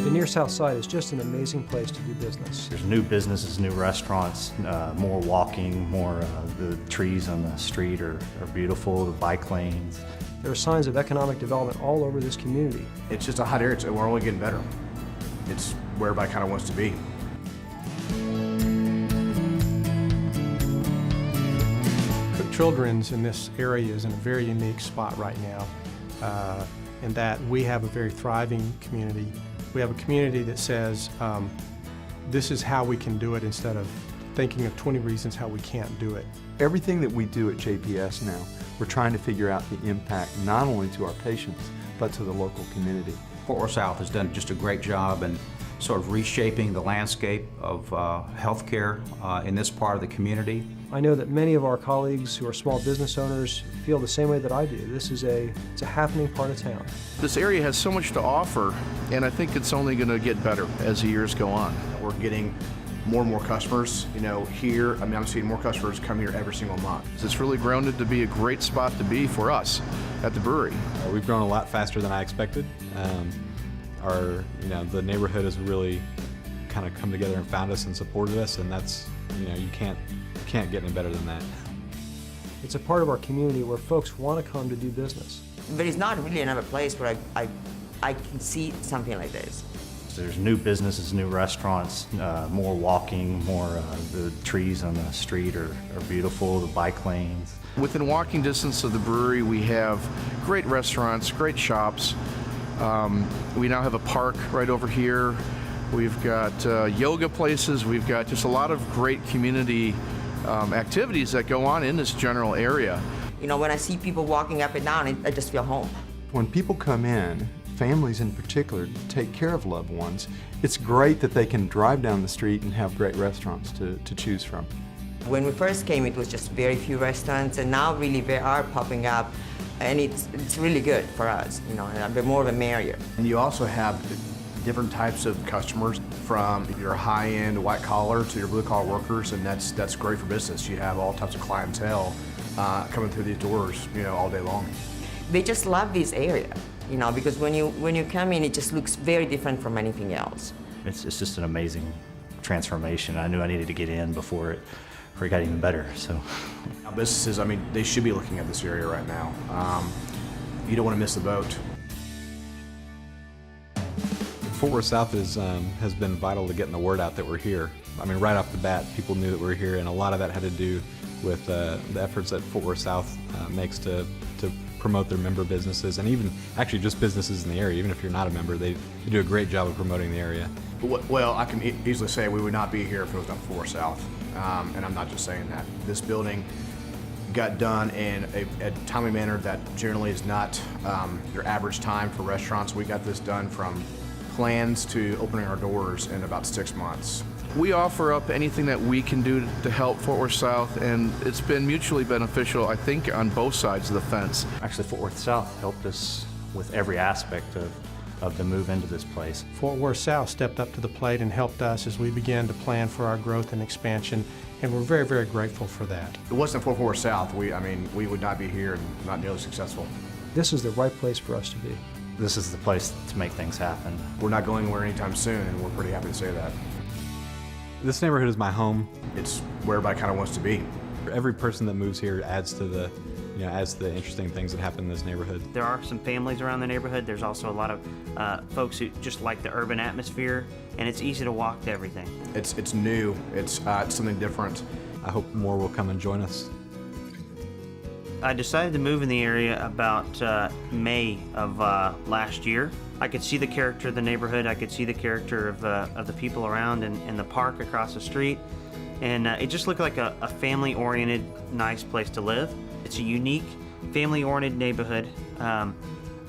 The near South Side is just an amazing place to do business. There's new businesses, new restaurants, more walking, more the trees on the street are beautiful, the bike lanes. There are signs of economic development all over this community. It's just a hot area, we're only getting better. It's where everybody kind of wants to be. Cook Children's in this area is in a very unique spot right now, in that we have a very thriving community. We have a community that says, this is how we can do it, instead of thinking of 20 reasons how we can't do it. Everything that we do at JPS now, we're trying to figure out the impact not only to our patients, but to the local community. Fort Worth South has done just a great job in sort of reshaping the landscape of healthcare in this part of the community. I know that many of our colleagues who are small business owners feel the same way that I do. This is it's a happening part of town. This area has so much to offer, and I think it's only going to get better as the years go on. We're getting more and more customers, here. I'm seeing more customers come here every single month. It's really grounded to be a great spot to be for us at the brewery. We've grown a lot faster than I expected. The neighborhood has really kind of come together and found us and supported us, and that's, you can't get any better than that. It's a part of our community where folks want to come to do business. But it's not really another place where I can see something like this. There's new businesses, new restaurants, more walking, more the trees on the street are beautiful, the bike lanes. Within walking distance of the brewery, we have great restaurants, great shops. We now have a park right over here. We've got yoga places. We've got just a lot of great community activities that go on in this general area. When I see people walking up and down, I just feel home. When people come in, families in particular, take care of loved ones, it's great that they can drive down the street and have great restaurants to choose from. When we first came, it was just very few restaurants, and now really they are popping up, and it's really good for us, the more the merrier. And you also have different types of customers, from your high-end white-collar to your blue-collar workers, and that's great for business. You have all types of clientele coming through these doors, all day long. They just love this area, because when you come in, it just looks very different from anything else. It's just an amazing transformation. I knew I needed to get in before it got even better. So, now businesses, they should be looking at this area right now. You don't want to miss the boat. Fort Worth South has been vital to getting the word out that we're here. Right off the bat, people knew that we're here, and a lot of that had to do with the efforts that Fort Worth South makes to promote their member businesses, and even actually just businesses in the area. Even if you're not a member, they do a great job of promoting the area. Well, I can easily say we would not be here if it was not for Fort Worth South, and I'm not just saying that. This building got done in a timely manner that generally is not your average time for restaurants. We got this done from plans to opening our doors in about 6 months. We offer up anything that we can do to help Fort Worth South, and it's been mutually beneficial, I think, on both sides of the fence. Actually, Fort Worth South helped us with every aspect of the move into this place. Fort Worth South stepped up to the plate and helped us as we began to plan for our growth and expansion, and we're very, very grateful for that. If it wasn't for Fort Worth South, we would not be here and not nearly successful. This is the right place for us to be. This is the place to make things happen. We're not going anywhere anytime soon, and we're pretty happy to say that. This neighborhood is my home. It's where everybody kind of wants to be. Every person that moves here adds to the interesting things that happen in this neighborhood. There are some families around the neighborhood. There's also a lot of folks who just like the urban atmosphere, and it's easy to walk to everything. It's new. It's something different. I hope more will come and join us. I decided to move in the area about May of last year. I could see the character of the neighborhood. I could see the character of the people around and the park across the street. And it just looked like a family-oriented, nice place to live. It's a unique, family-oriented neighborhood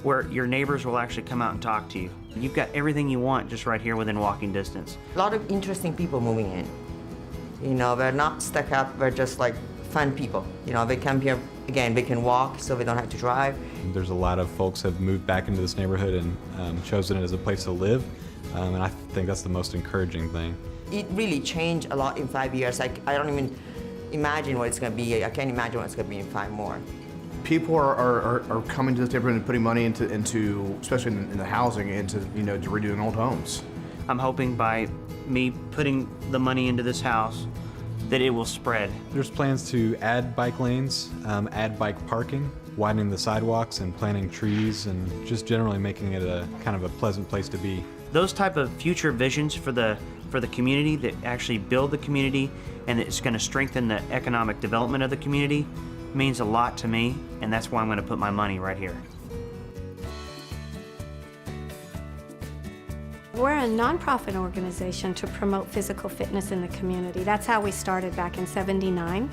where your neighbors will actually come out and talk to you. You've got everything you want just right here within walking distance. A lot of interesting people moving in. They're not stuck up, they're just like fun people. They come here, again, they can walk so they don't have to drive. There's a lot of folks have moved back into this neighborhood and chosen it as a place to live, and I think that's the most encouraging thing. It really changed a lot in 5 years. I don't even imagine what it's going to be. I can't imagine what it's going to be in 5 more. people are coming to this neighborhood and putting money into especially in the housing, into to redoing old homes. I'm hoping by me putting the money into this house that it will spread. There's plans to add bike lanes, add bike parking, widening the sidewalks and planting trees, and just generally making it a kind of a pleasant place to be. Those type of future visions for the community that actually build the community and it's going to strengthen the economic development of the community means a lot to me, and that's why I'm going to put my money right here. We're a nonprofit organization to promote physical fitness in the community. That's how we started back in '79.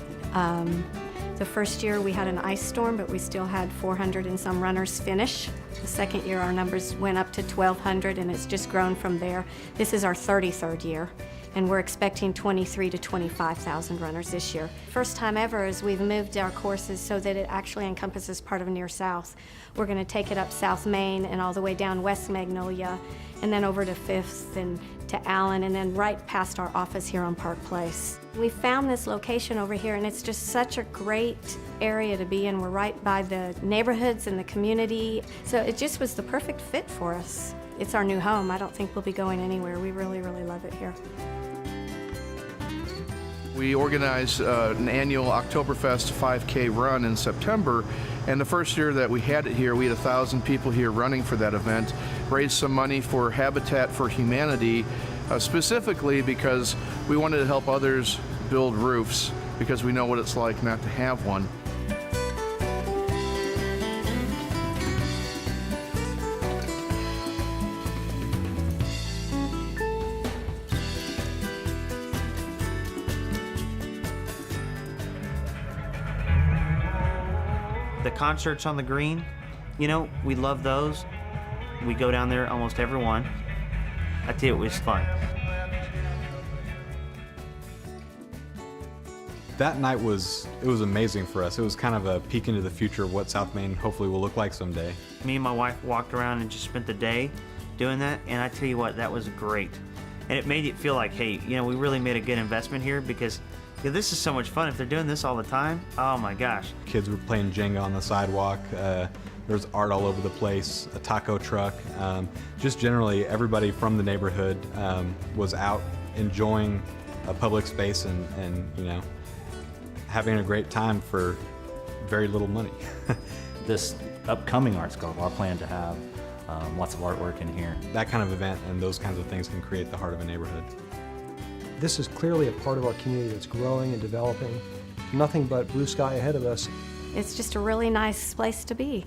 The first year we had an ice storm, but we still had 400 and some runners finish. The second year our numbers went up to 1,200, and it's just grown from there. This is our 33rd year, and we're expecting 23,000 to 25,000 runners this year. First time ever is we've moved our courses so that it actually encompasses part of Near South. We're going to take it up South Main and all the way down West Magnolia, and then over to 5th and to Allen, and then right past our office here on Park Place. We found this location over here, and it's just such a great area to be in. We're right by the neighborhoods and the community, so it just was the perfect fit for us. It's our new home. I don't think we'll be going anywhere. We really, really love it here. We organize an annual Oktoberfest 5K run in September, and the first year that we had it here, we had 1,000 people here running for that event, raised some money for Habitat for Humanity, specifically because we wanted to help others build roofs, because we know what it's like not to have one. The concerts on the green, we love those. We go down there almost every one. I tell you, it was fun. That night was amazing for us. It was kind of a peek into the future of what South Main hopefully will look like someday. Me and my wife walked around and just spent the day doing that, and I tell you what, that was great. And it made it feel like, hey, we really made a good investment here, because this is so much fun. If they're doing this all the time, oh my gosh. Kids were playing Jenga on the sidewalk. There's art all over the place, a taco truck. Just generally, everybody from the neighborhood was out enjoying a public space and having a great time for very little money. This upcoming Arts Club, our plan to have lots of artwork in here. That kind of event and those kinds of things can create the heart of a neighborhood. This is clearly a part of our community that's growing and developing. Nothing but blue sky ahead of us. It's just a really nice place to be.